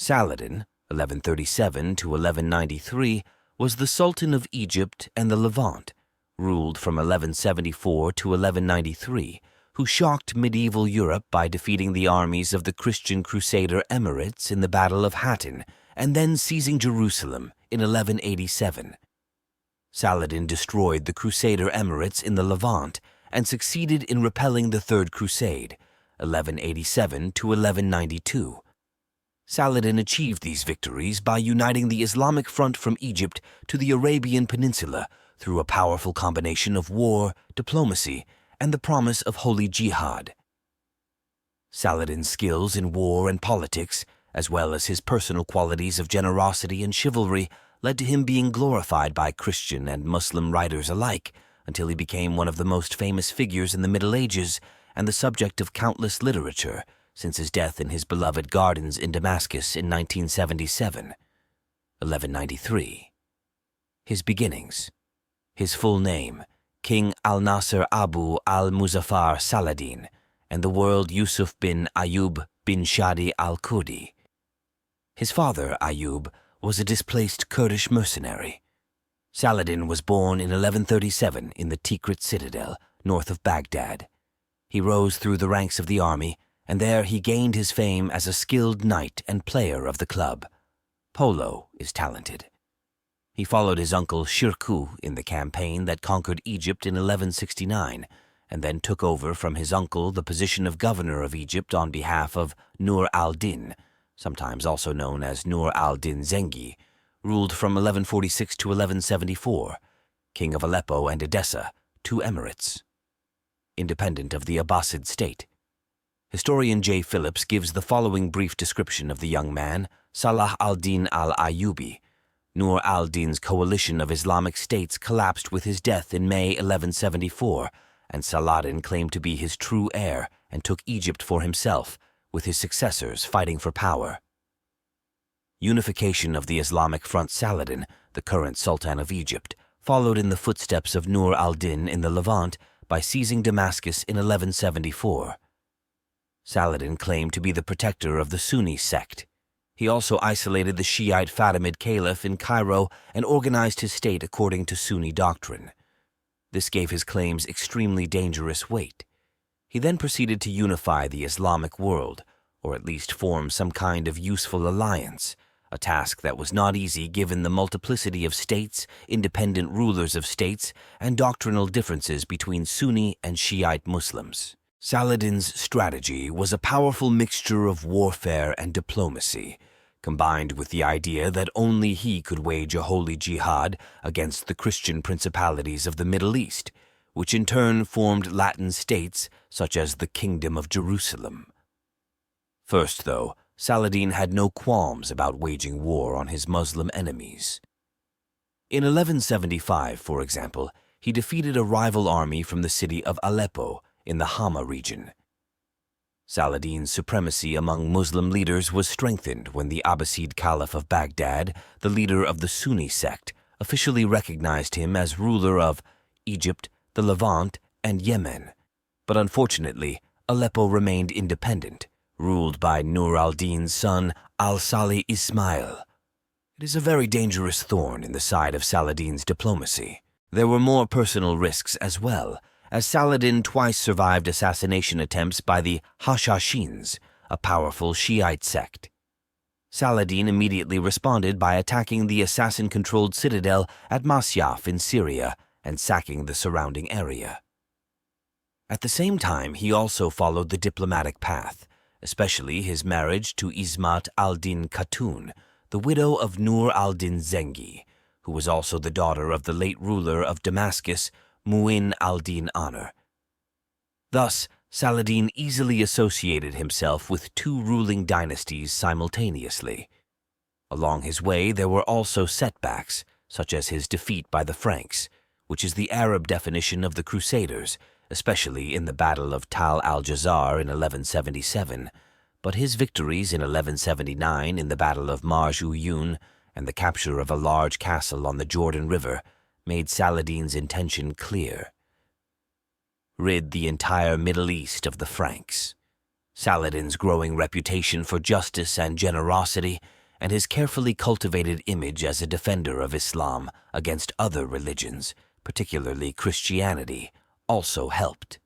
Saladin, 1137 to 1193, was the Sultan of Egypt and the Levant, ruled from 1174 to 1193, who shocked medieval Europe by defeating the armies of the Christian Crusader emirates in the Battle of Hattin and then seizing Jerusalem in 1187. Saladin destroyed the Crusader emirates in the Levant and succeeded in repelling the Third Crusade, 1187 to 1192. Saladin achieved these victories by uniting the Islamic front from Egypt to the Arabian Peninsula through a powerful combination of war, diplomacy, and the promise of holy jihad. Saladin's skills in war and politics, as well as his personal qualities of generosity and chivalry, led to him being glorified by Christian and Muslim writers alike until he became one of the most famous figures in the Middle Ages and the subject of countless literature since his death in his beloved gardens in Damascus in 1977. 1193. His beginnings. His full name, King al-Nasr Abu al-Muzaffar Saladin, and the world Yusuf bin Ayyub bin Shadi al-Kurdi. His father, Ayyub, was a displaced Kurdish mercenary. Saladin was born in 1137 in the Tikrit citadel, north of Baghdad. He rose through the ranks of the army, and there he gained his fame as a skilled knight and player of the club. Polo is talented. He followed his uncle Shirkuh in the campaign that conquered Egypt in 1169, and then took over from his uncle the position of governor of Egypt on behalf of Nur al-Din, sometimes also known as Nur al-Din Zengi, ruled from 1146 to 1174, king of Aleppo and Edessa, two emirates. Independent of the Abbasid state. Historian J. Phillips gives the following brief description of the young man, Salah al-Din al-Ayyubi. Nur al-Din's coalition of Islamic states collapsed with his death in May 1174, and Saladin claimed to be his true heir and took Egypt for himself, with his successors fighting for power. Unification of the Islamic front. Saladin, the current Sultan of Egypt, followed in the footsteps of Nur al-Din in the Levant by seizing Damascus in 1174. Saladin claimed to be the protector of the Sunni sect. He also isolated the Shiite Fatimid Caliph in Cairo and organized his state according to Sunni doctrine. This gave his claims extremely dangerous weight. He then proceeded to unify the Islamic world, or at least form some kind of useful alliance, a task that was not easy given the multiplicity of states, independent rulers of states, and doctrinal differences between Sunni and Shiite Muslims. Saladin's strategy was a powerful mixture of warfare and diplomacy, combined with the idea that only he could wage a holy jihad against the Christian principalities of the Middle East, which in turn formed Latin states such as the Kingdom of Jerusalem. First, though, Saladin had no qualms about waging war on his Muslim enemies. In 1175, for example, he defeated a rival army from the city of Aleppo in the Hama region. Saladin's supremacy among Muslim leaders was strengthened when the Abbasid Caliph of Baghdad, the leader of the Sunni sect, officially recognized him as ruler of Egypt, the Levant, and Yemen. But unfortunately, Aleppo remained independent, ruled by Nur al-Din's son al-Salih Ismail. It is a very dangerous thorn in the side of Saladin's diplomacy. There were more personal risks as well, as Saladin twice survived assassination attempts by the Hashashins, a powerful Shiite sect. Saladin immediately responded by attacking the assassin-controlled citadel at Masyaf in Syria and sacking the surrounding area. At the same time, he also followed the diplomatic path, especially his marriage to Ismat al-Din Khatun, the widow of Nur al-Din Zengi, who was also the daughter of the late ruler of Damascus, Mu'in al-Din Honor. Thus, Saladin easily associated himself with two ruling dynasties simultaneously. Along his way, there were also setbacks, such as his defeat by the Franks, which is the Arab definition of the Crusaders, especially in the Battle of Tal al-Jazar in 1177, but his victories in 1179 in the Battle of Marj Uyun and the capture of a large castle on the Jordan River made Saladin's intention clear. Rid the entire Middle East of the Franks. Saladin's growing reputation for justice and generosity, and his carefully cultivated image as a defender of Islam against other religions, particularly Christianity, also helped.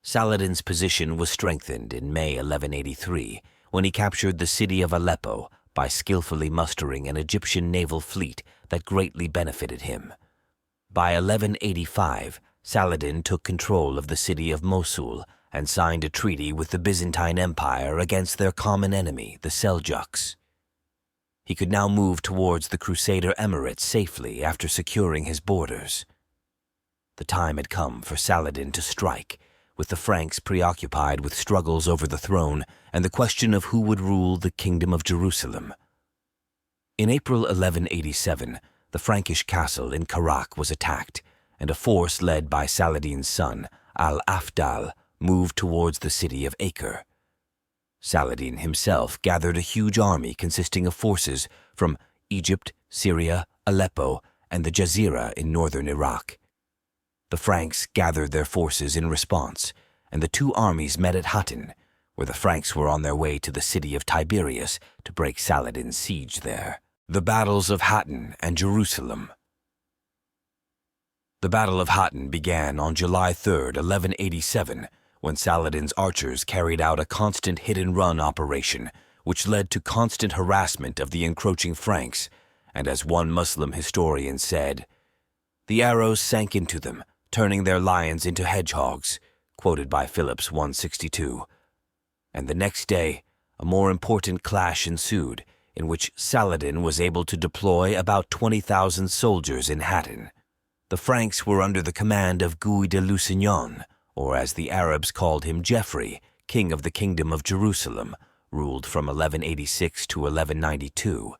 Saladin's position was strengthened in May 1183 when he captured the city of Aleppo by skillfully mustering an Egyptian naval fleet that greatly benefited him. By 1185, Saladin took control of the city of Mosul and signed a treaty with the Byzantine Empire against their common enemy, the Seljuks. He could now move towards the Crusader emirates safely after securing his borders. The time had come for Saladin to strike, with the Franks preoccupied with struggles over the throne and the question of who would rule the Kingdom of Jerusalem. In April 1187, the Frankish castle in Karak was attacked, and a force led by Saladin's son, Al-Afdal, moved towards the city of Acre. Saladin himself gathered a huge army consisting of forces from Egypt, Syria, Aleppo, and the Jazira in northern Iraq. The Franks gathered their forces in response, and the two armies met at Hattin, where the Franks were on their way to the city of Tiberias to break Saladin's siege there. The Battles of Hattin and Jerusalem. The Battle of Hattin began on July 3, 1187, when Saladin's archers carried out a constant hit-and-run operation, which led to constant harassment of the encroaching Franks, and as one Muslim historian said, "The arrows sank into them, turning their lions into hedgehogs," quoted by Phillips 162. And the next day, a more important clash ensued, in which Saladin was able to deploy about 20,000 soldiers in Hattin. The Franks were under the command of Guy de Lusignan, or as the Arabs called him, Geoffrey, king of the Kingdom of Jerusalem, ruled from 1186 to 1192,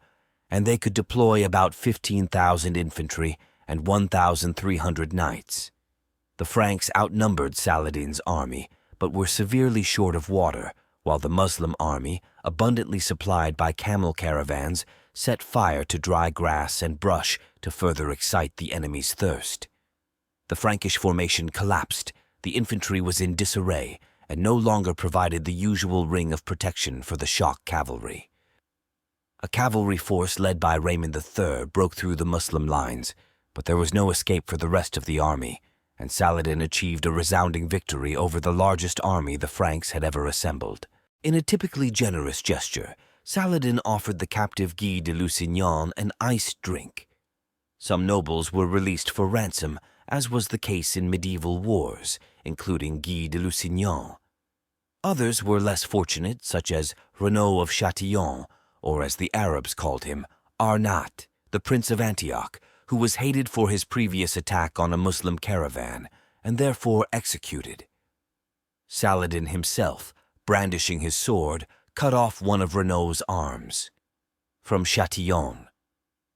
and they could deploy about 15,000 infantry and 1,300 knights. The Franks outnumbered Saladin's army, but were severely short of water, while the Muslim army, abundantly supplied by camel caravans, set fire to dry grass and brush to further excite the enemy's thirst. The Frankish formation collapsed, the infantry was in disarray, and no longer provided the usual ring of protection for the shock cavalry. A cavalry force led by Raymond III broke through the Muslim lines, but there was no escape for the rest of the army, and Saladin achieved a resounding victory over the largest army the Franks had ever assembled. In a typically generous gesture, Saladin offered the captive Guy de Lusignan an iced drink. Some nobles were released for ransom, as was the case in medieval wars, including Guy de Lusignan. Others were less fortunate, such as Renaud of Châtillon, or as the Arabs called him, Arnat, the Prince of Antioch, who was hated for his previous attack on a Muslim caravan, and therefore executed. Saladin himself, brandishing his sword, cut off one of Renaud's arms. From Châtillon.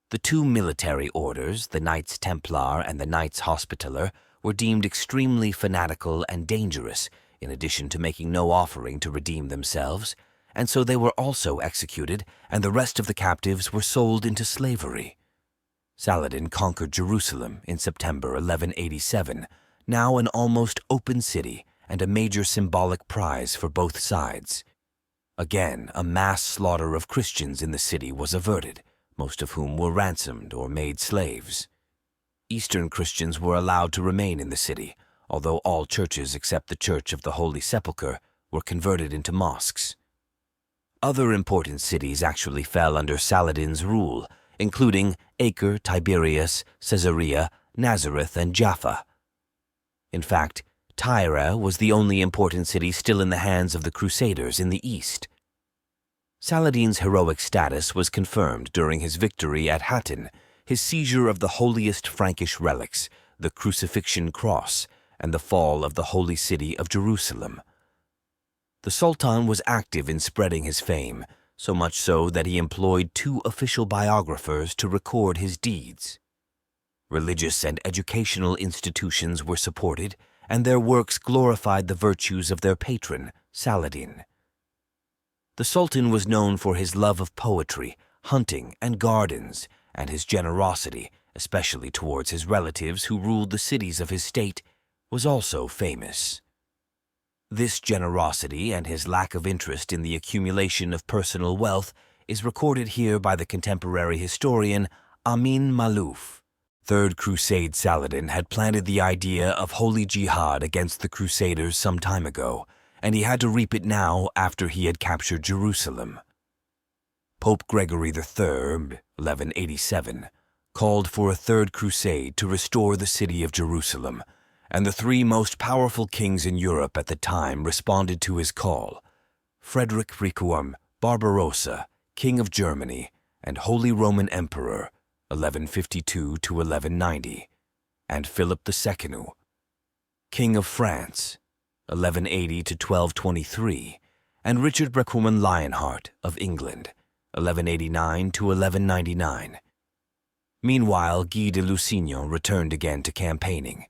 The two military orders, the Knights Templar and the Knights Hospitaller, were deemed extremely fanatical and dangerous, in addition to making no offering to redeem themselves, and so they were also executed, and the rest of the captives were sold into slavery. Saladin conquered Jerusalem in September 1187, now an almost open city and a major symbolic prize for both sides. Again, a mass slaughter of Christians in the city was averted, most of whom were ransomed or made slaves. Eastern Christians were allowed to remain in the city, although all churches except the Church of the Holy Sepulchre were converted into mosques. Other important cities actually fell under Saladin's rule, including Acre, Tiberias, Caesarea, Nazareth, and Jaffa. In fact, Tyre was the only important city still in the hands of the Crusaders in the east. Saladin's heroic status was confirmed during his victory at Hattin, his seizure of the holiest Frankish relics, the Crucifixion Cross, and the fall of the holy city of Jerusalem. The Sultan was active in spreading his fame, so much so that he employed 2 official biographers to record his deeds. Religious and educational institutions were supported, and their works glorified the virtues of their patron, Saladin. The Sultan was known for his love of poetry, hunting, and gardens, and his generosity, especially towards his relatives who ruled the cities of his state, was also famous. This generosity and his lack of interest in the accumulation of personal wealth is recorded here by the contemporary historian Amin Malouf. Third Crusade Saladin had planted the idea of holy jihad against the Crusaders some time ago, and he had to reap it now after he had captured Jerusalem. Pope Gregory III, 1187, called for a Third Crusade to restore the city of Jerusalem, and the three most powerful kings in Europe at the time responded to his call: Frederick Requiem Barbarossa, King of Germany and Holy Roman Emperor, 1152 to 1190, and Philip II, King of France, 1180 to 1223, and Richard Requiem Lionheart of England, 1189 to 1199. Meanwhile, Guy de Lusignan returned again to campaigning.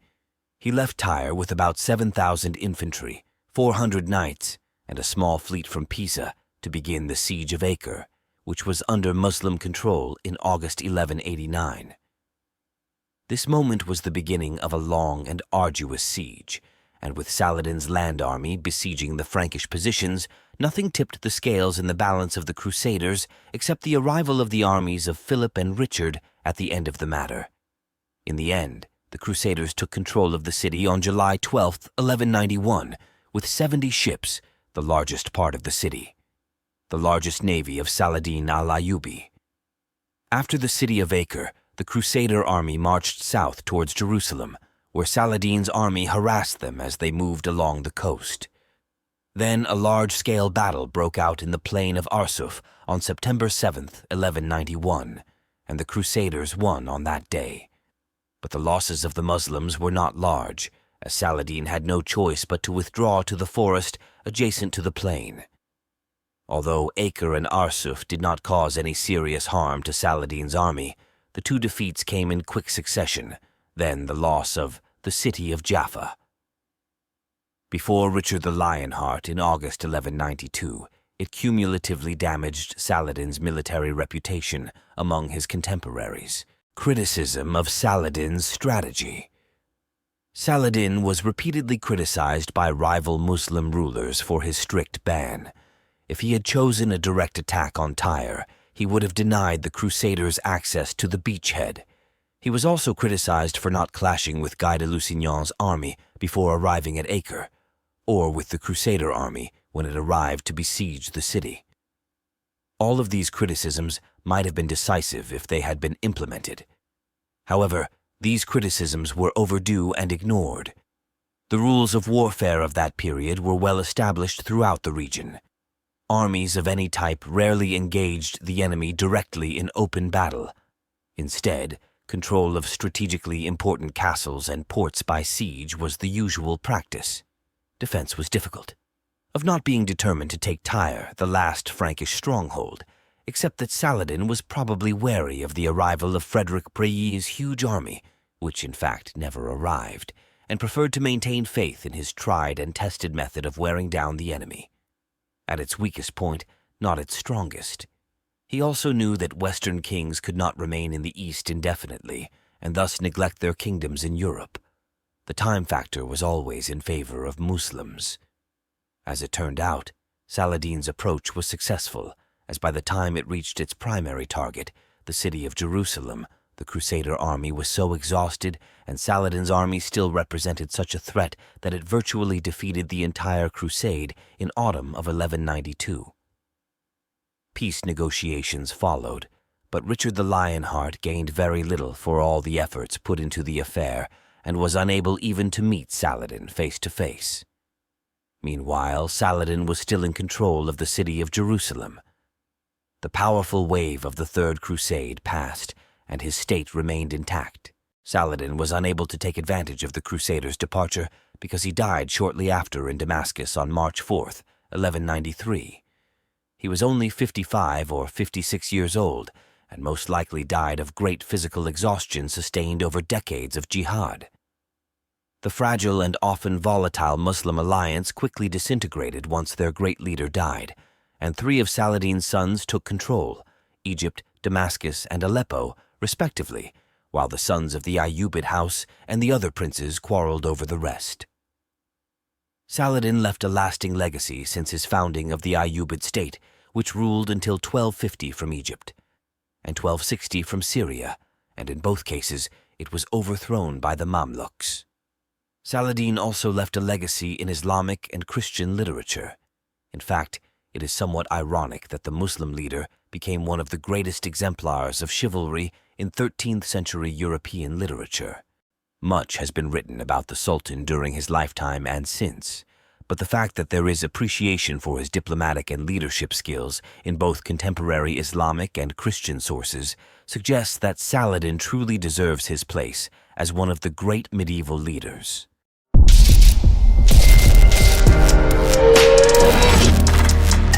He left Tyre with about 7,000 infantry, 400 knights, and a small fleet from Pisa to begin the siege of Acre, which was under Muslim control in August 1189. This moment was the beginning of a long and arduous siege, and with Saladin's land army besieging the Frankish positions, nothing tipped the scales in the balance of the Crusaders except the arrival of the armies of Philip and Richard at the end of the matter. In the end, the Crusaders took control of the city on July 12, 1191, with 70 ships, the largest part of the city, the largest navy of Saladin al-Ayyubi. After the city of Acre, the Crusader army marched south towards Jerusalem, where Saladin's army harassed them as they moved along the coast. Then a large-scale battle broke out in the plain of Arsuf on September 7, 1191, and the Crusaders won on that day. But the losses of the Muslims were not large, as Saladin had no choice but to withdraw to the forest adjacent to the plain. Although Acre and Arsuf did not cause any serious harm to Saladin's army, the two defeats came in quick succession, then the loss of the city of Jaffa. Before Richard the Lionheart in August 1192, it cumulatively damaged Saladin's military reputation among his contemporaries. Criticism of Saladin's strategy. Saladin was repeatedly criticized by rival Muslim rulers for his strict ban. If he had chosen a direct attack on Tyre, he would have denied the Crusaders access to the beachhead. He was also criticized for not clashing with Guy de Lusignan's army before arriving at Acre, or with the Crusader army when it arrived to besiege the city. All of these criticisms might have been decisive if they had been implemented. However, these criticisms were overdue and ignored. The rules of warfare of that period were well established throughout the region. Armies of any type rarely engaged the enemy directly in open battle. Instead, control of strategically important castles and ports by siege was the usual practice. Defense was difficult. Of not being determined to take Tyre, the last Frankish stronghold, except that Saladin was probably wary of the arrival of Frederick Brey's huge army, which in fact never arrived, and preferred to maintain faith in his tried and tested method of wearing down the enemy. At its weakest point, not its strongest. He also knew that Western kings could not remain in the East indefinitely, and thus neglect their kingdoms in Europe. The time factor was always in favor of Muslims. As it turned out, Saladin's approach was successful, as by the time it reached its primary target, the city of Jerusalem, the Crusader army was so exhausted and Saladin's army still represented such a threat that it virtually defeated the entire crusade in autumn of 1192. Peace negotiations followed, but Richard the Lionheart gained very little for all the efforts put into the affair and was unable even to meet Saladin face to face. Meanwhile, Saladin was still in control of the city of Jerusalem. The powerful wave of the Third Crusade passed, and his state remained intact. Saladin was unable to take advantage of the Crusaders' departure because he died shortly after in Damascus on March 4, 1193. He was only 55 or 56 years old, and most likely died of great physical exhaustion sustained over decades of jihad. The fragile and often volatile Muslim alliance quickly disintegrated once their great leader died, and three of Saladin's sons took control: Egypt, Damascus, and Aleppo, respectively, while the sons of the Ayyubid house and the other princes quarreled over the rest. Saladin left a lasting legacy since his founding of the Ayyubid state, which ruled until 1250 from Egypt, and 1260 from Syria, and in both cases it was overthrown by the Mamluks. Saladin also left a legacy in Islamic and Christian literature. In fact, it is somewhat ironic that the Muslim leader became one of the greatest exemplars of chivalry in 13th century European literature. Much has been written about the Sultan during his lifetime and since, but the fact that there is appreciation for his diplomatic and leadership skills in both contemporary Islamic and Christian sources suggests that Saladin truly deserves his place as one of the great medieval leaders.